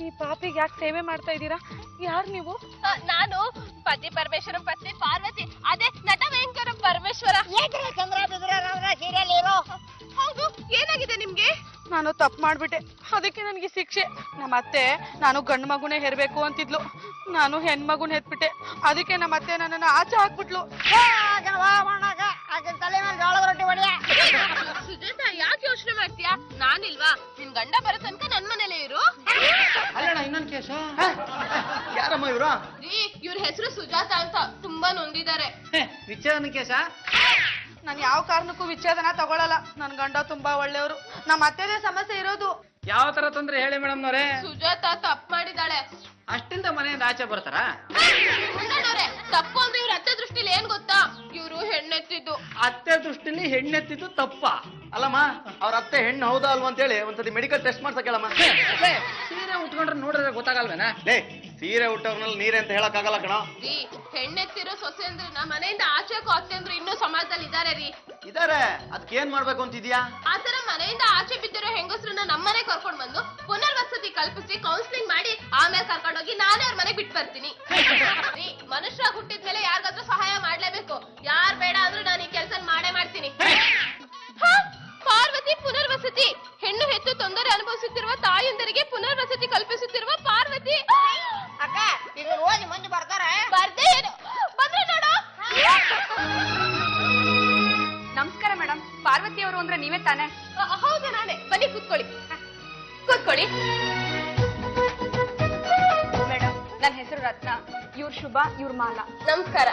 ಈ ಪಾಪಿಗೆ ಯಾಕೆ ಸೇವೆ ಮಾಡ್ತಾ ಇದ್ದೀರಾ? ಯಾರು ನೀವು? ನಾನು ಪತಿ ಪರಮೇಶ್ವರ ಪತ್ನಿ ಪಾರ್ವತಿ, ಅದೇ ನಟ ಭಯಂಕರ ಪರಮೇಶ್ವರ. ಹೌದು, ಏನಾಗಿದೆ ನಿಮ್ಗೆ? ನಾನು ತಪ್ಪು ಮಾಡ್ಬಿಟ್ಟೆ, ಅದಕ್ಕೆ ನನಗೆ ಶಿಕ್ಷೆ. ನಮ್ಮ ಅತ್ತೆ ನಾನು ಗಂಡು ಮಗುನೇ ಹೆರ್ಬೇಕು ಅಂತಿದ್ಲು, ನಾನು ಹೆಣ್ಮಗುನ ಹೆತ್ಬಿಟ್ಟೆ, ಅದಕ್ಕೆ ನಮ್ಮ ಅತ್ತೆ ನನ್ನನ್ನು ಆಚೆ ಹಾಕ್ಬಿಟ್ಲು. ಸುಜಾತ, ಯಾಕೆ ಯೋಚನೆ ಮಾಡ್ತೀಯಾ? ನಾನಿಲ್ವಾ? ನಿನ್ ಗಂಡ ಬರೋ ತನಕ ನನ್ ಮನೇಲೆ ಇರು. ಅಲ್ಲಣ್ಣ, ಇನ್ನೊಂದು ಕೇಸು. ಯಾರಮ್ಮ ಇವ್ರು? ಇವ್ರ ಹೆಸರು ಸುಜಾತ ಅಂತ, ತುಂಬಾ ನೊಂದಿದ್ದಾರೆ. ವಿಚಾರಣ ಕೇಸ? ನಾನು ಯಾವ ಕಾರಣಕ್ಕೂ ವಿಚ್ಛೇದನ ತಗೊಳಲ್ಲ. ನನ್ ಗಂಡ ತುಂಬಾ ಒಳ್ಳೆಯವರು, ನಮ್ಮ ಅತ್ತೆದೇ ಸಮಸ್ಯೆ ಇರೋದು. ಯಾವ ತರ ತೊಂದ್ರೆ ಹೇಳಿ ಮೇಡಮ್ನವ್ರೆ? ಸುಜಾತ ತಪ್ಪು ಮಾಡಿದಾಳೆ. ಅಷ್ಟಿಂದ ಮನೆಯಿಂದ ಆಚೆ ಬರ್ತಾರ? ತಪ್ಪು ಅಂದ್ರೆ ಇವ್ರ ಅತ್ತೆ ದೃಷ್ಟಿಲಿ ಏನ್ ಗೊತ್ತಾ? ಇವ್ರು ಹೆಣ್ಣೆತ್ತಿದ್ದು. ಅತ್ತೆ ದೃಷ್ಟಿಲಿ ಹೆಣ್ಣೆತ್ತಿದ್ದು ತಪ್ಪ ಅಲ್ಲಮ್ಮ? ಅವ್ರ ಅತ್ತೆ ಹೆಣ್ಣು ಹೌದಾ ಅಲ್ವಾ ಅಂತ ಹೇಳಿ ಒಂದ್ಸತಿ ಮೆಡಿಕಲ್ ಟೆಸ್ಟ್ ಮಾಡ್ಸಕ್ಕಲ್ಲಮ್ಮ. ಸೀರೆ ಉಟ್ಕೊಂಡ್ರೆ ನೋಡಿದ್ರೆ ಗೊತ್ತಾಗಲ್ವೇನಾ? ಸೀರೆ ಉಟ್ಟವ್ರನಲ್ಲಿ ನೀರೇ ಅಂತ ಹೇಳಕ್ಕಾಗಲ್ಲ ಕಣ. ಹೆಣ್ಣೆತ್ತಿರೋ ಸೊಸೆ ಅಂದ್ರೆ ಮನೆಯಿಂದ ಆಚೆಗೂ ಅತ್ತೆ ಅಂದ್ರೆ ಇನ್ನೂ ಸಮಾಜದಲ್ಲಿ ಇದಾರೆ ರೀ. ಇದಾರೆ, ಅದಕ್ಕೇನ್ ಮಾಡ್ಬೇಕು ಅಂತಿದ್ಯಾ? ಆತರ ಮನೆಯಿಂದ ಆಚೆ ಬಿದ್ದಿರೋ ಹೆಂಗಸ್ರನ್ನ ನಮ್ಮನೆ ಕರ್ಕೊಂಡ್ ಬಂದು ಪುನರ್ವಸತಿ ಕಲ್ಪಿಸಿ ಕೌನ್ಸಿಲಿಂಗ್ ಮಾಡಿ ಆಮೇಲೆ ಕರ್ಕೊಂಡೋಗಿ ನಾನೇ ಅವ್ರ ಮನೆಗೆ ಬಿಟ್ಟು ಬರ್ತೀನಿ. ಮನುಷ್ಯ ಹುಟ್ಟಿದ್ಮೇಲೆ ಯಾರಿಗಾದ್ರೂ ಸಹಾಯ ಮಾಡ್ಲೇಬೇಕು. ಯಾರ್ ಬೇಡ ಅಂದ್ರೂ ನಾನು ಈ ಕೆಲಸ ಮಾಡೇ ಮಾಡ್ತೀನಿ. ಪಾರ್ವತಿ ಪುನರ್ವಸತಿ, ಹೆಣ್ಣು ಹೆತ್ತು ತೊಂದರೆ ಅನುಭವಿಸುತ್ತಿರುವ ತಾಯಂದರಿಗೆ ಪುನರ್ವಸತಿ ಕಲ್ಪಿಸುತ್ತಿರುವ ಪಾರ್ವತಿ. ಅಕ್ಕ, ಈಗ ರೋಜ್ ಮಂದಿ ಬರ್ತಾರೆ. ಬರ್ದೇ ಏನು ಬಂದ್ರೆ ನೋಡು. ನಮಸ್ಕಾರ ಮೇಡಮ್, ಪಾರ್ವತಿ ಅವರು ಅಂದ್ರೆ ನೀವೇ ತಾನೇ? ಹೌದು, ನಾನೇ. ಬನ್ನಿ ಕೂತ್ಕೊಳ್ಳಿ, ಕೂತ್ಕೊಳ್ಳಿ. ಮೇಡಮ್, ನನ್ನ ಹೆಸರು ರತ್ನ, ಇವ್ರ ಶುಭ, ಇವ್ರ ಮಾಲಾ. ನಮಸ್ಕಾರ.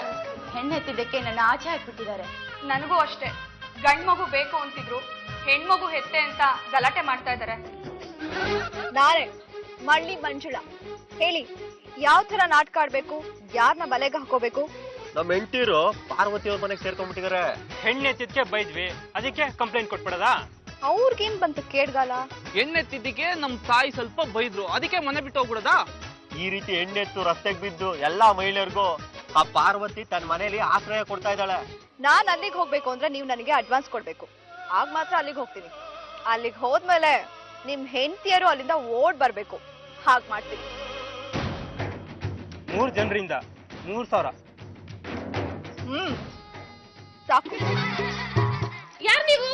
ಹೆಣ್ಣೆತ್ತಿದ್ದಕ್ಕೆ ನನ್ನ ಆಚೆ ಹಾಕ್ಬಿಟ್ಟಿದ್ದಾರೆ. ನನಗೂ ಅಷ್ಟೇ, ಗಂಡ್ ಮಗು ಬೇಕು ಅಂತಿದ್ರು, ಹೆಣ್ಮಗು ಹೆತ್ತೆ ಅಂತ ಗಲಾಟೆ ಮಾಡ್ತಾ ಇದ್ದಾರೆ. ನಾಳೆ ಮಳ್ಳಿ ಮಂಜುಳಾ, ಹೇಳಿ ಯಾವ ತರ ನಾಟಕ ಆಡ್ಬೇಕು, ಯಾರನ್ನ ಬಲೆಗೆ ಹಾಕೋಬೇಕು? ನಮ್ಮ ಹೆಂಡತಿರು ಪಾರ್ವತಿ ಅವ್ರ ಮನೆಗೆ ಸೇರ್ಕೊಂಡ್ಬಿಟ್ಟಿದ್ದಾರೆ. ಹೆಣ್ಣೆತ್ತಿದ್ಕೆ ಬೈದ್ವಿ, ಅದಕ್ಕೆ ಕಂಪ್ಲೇಂಟ್ ಕೊಟ್ಬಿಡದಾ? ಅವ್ರಿಗೇನ್ ಬಂತು ಕೇಡ್ಗಾಲ? ಹೆಣ್ಣೆತ್ತಿದ್ದಕ್ಕೆ ನಮ್ ತಾಯಿ ಸ್ವಲ್ಪ ಬೈದ್ರು, ಅದಕ್ಕೆ ಮನೆ ಬಿಟ್ಟು ಹೋಗ್ಬಿಡದಾ? ಈ ರೀತಿ ಹೆಣ್ಣೆತ್ತು ರಸ್ತೆಗೆ ಬಿದ್ದು ಎಲ್ಲಾ ಮಹಿಳೆಯರಿಗೂ ಆ ಪಾರ್ವತಿ ತನ್ನ ಮನೇಲಿ ಆಶ್ರಯ ಕೊಡ್ತಾ ಇದ್ದಾಳೆ. ನಾನ್ ಅಲ್ಲಿಗೆ ಹೋಗ್ಬೇಕು ಅಂದ್ರೆ ನೀವು ನನಗೆ ಅಡ್ವಾನ್ಸ್ ಕೊಡ್ಬೇಕು, ಆಗ ಮಾತ್ರ ಅಲ್ಲಿಗೆ ಹೋಗ್ತೀನಿ. ಅಲ್ಲಿಗೆ ಹೋದ್ಮೇಲೆ ನಿಮ್ ಹೆಂಡತಿಯರು ಅಲ್ಲಿಂದ ಓಡ್ ಬರ್ಬೇಕು, ಹಾಗ್ ಮಾಡ್ತೀನಿ. 3 ಜನರಿಂದ 3,000. ಸಾಕು. ಯಾರ್ ನೀವು?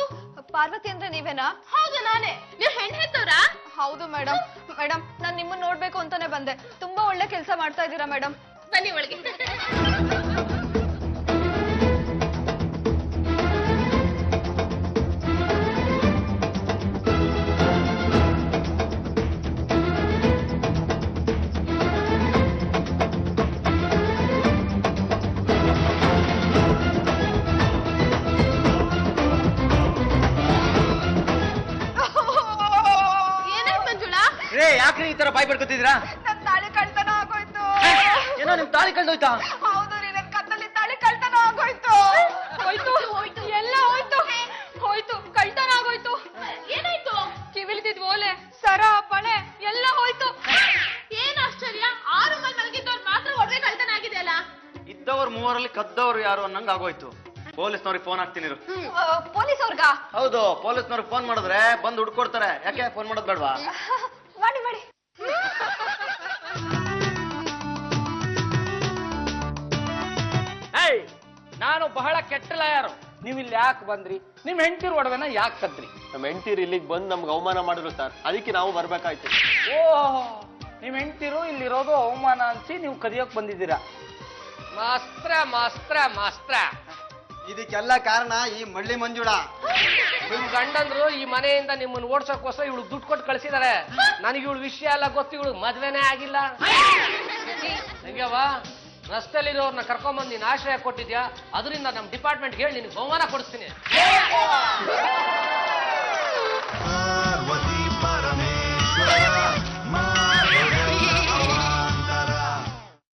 ಪಾರ್ವತಿ ಅಂದ್ರೆ ನೀವೇನಾ? ಹೌದು, ನಾನೇ. ನೀವು ಹೆಣ್ಣು ಹೆತ್ತವ್ರಾ? ಹೌದು ಮೇಡಮ್. ಮೇಡಮ್, ನಾನ್ ನಿಮ್ಮನ್ನ ನೋಡ್ಬೇಕು ಅಂತಾನೆ ಬಂದೆ. ತುಂಬಾ ಒಳ್ಳೆ ಕೆಲಸ ಮಾಡ್ತಾ ಇದ್ದೀರಾ ಮೇಡಮ್. ಬನ್ನಿ ಒಳಗೆ. ಯಾಕ್ರಿ ಈ ತರ ಬಾಯ್ ಪಡ್ಕೊತಿದ್ದೀರಾ? ನನ್ ತಾಳಿ ಕಳ್ತನ ಆಗೋಯ್ತು. ಏನೋ ನಿಮ್ ತಾಳಿ ಕಳ್ದೋಯ್ತಾ? ಹೌದು ರೀ, ನನ್ ಕತ್ತಲ್ಲಿ ತಾಳಿ ಕಳ್ತನ ಆಗೋಯ್ತು. ಹೋಯ್ತು, ಎಲ್ಲ ಹೋಯ್ತು, ಹೋಯ್ತು, ಕಳ್ತನ ಆಗೋಯ್ತು. ಏನಾಯ್ತು? ಕಿವಿಲ್ದಿದ್ ಓಲೆ, ಸರ, ಬಳೆ ಎಲ್ಲ ಹೋಯ್ತು. ಏನ್ ಆಶ್ಚರ್ಯ, 6 ಮಂದಿ ಮಲಗಿದ್ದವ್ರು ಮಾತ್ರ ಒಡವೆ ಕಳ್ತನ ಆಗಿದೆ ಅಲ್ಲ? ಇದ್ದವ್ರು 3ರಲ್ಲಿ ಕದ್ದವ್ರು ಯಾರು ಅನ್ನಂಗ್ ಆಗೋಯ್ತು. ಪೊಲೀಸ್ನವ್ರಿಗೆ ಫೋನ್ ಹಾಕ್ತೀನಿ. ಪೊಲೀಸ್ ಅವ್ರಗ? ಹೌದು, ಪೊಲೀಸ್ನವ್ರಿಗೆ ಫೋನ್ ಮಾಡಿದ್ರೆ ಬಂದು ಹುಡ್ಕೊಡ್ತಾರೆ. ಯಾಕೆ ಫೋನ್ ಮಾಡೋದ್ ಬೇಡವಾ? ಮಾಡಿ ಮಾಡಿ. ನಾನು ಬಹಳ ಕೆಟ್ಟ ಲಾಯರು. ನೀವ್ ಇಲ್ಲಿ ಯಾಕೆ ಬಂದ್ರಿ? ನಿಮ್ ಹೆಂಡತಿರ್ ಒಡವೆನ ಯಾಕೆ ಕದ್ರಿ? ನಮ್ಮ ಹೆಂಡತಿರು ಇಲ್ಲಿಗೆ ಬಂದು ನಮ್ಗೆ ಅವಮಾನ ಮಾಡಿದ್ರು ಸರ್, ಅದಕ್ಕೆ ನಾವು ಬರ್ಬೇಕಾಯ್ತು. ಓ, ನಿಮ್ ಹೆಂಡತಿರು ಇಲ್ಲಿರೋದು ಅವಮಾನ ಅನ್ಸಿ ನೀವು ಕದಿಯೋಕ್ ಬಂದಿದ್ದೀರಾ? ಮಾಸ್ತ್ರ ಇದಕ್ಕೆಲ್ಲ ಕಾರಣ ಈ ಮಳ್ಳಿ ಮಂಜುಳಾ. ನಿಮ್ ಗಂಡಂದ್ರು ಈ ಮನೆಯಿಂದ ನಿಮ್ಮನ್ನ ಓಡ್ಸೋಕೋಸ್ಕರ ಇವಳು ದುಡ್ಡು ಕೊಟ್ಟು ಕಳ್ಸಿದಾರೆ. ನನಗೆ ಇವಳು ವಿಷಯ ಎಲ್ಲ ಗೊತ್ತು, ಇವಳು ಮದ್ವೆನೇ ಆಗಿಲ್ಲ. ಹೆಂಗವಾ, ರಸ್ತೆಲಿರೋರ್ನ ಕರ್ಕೊಂಬಂದು ನೀನ್ ಆಶ್ರಯ ಕೊಟ್ಟಿದ್ಯಾ, ಅದರಿಂದ ನಮ್ ಡಿಪಾರ್ಟ್ಮೆಂಟ್ ಹೇಳಿ ನಿನ್ಗೆ ಬಹುಮಾನ ಕೊಡಿಸ್ತೀನಿ.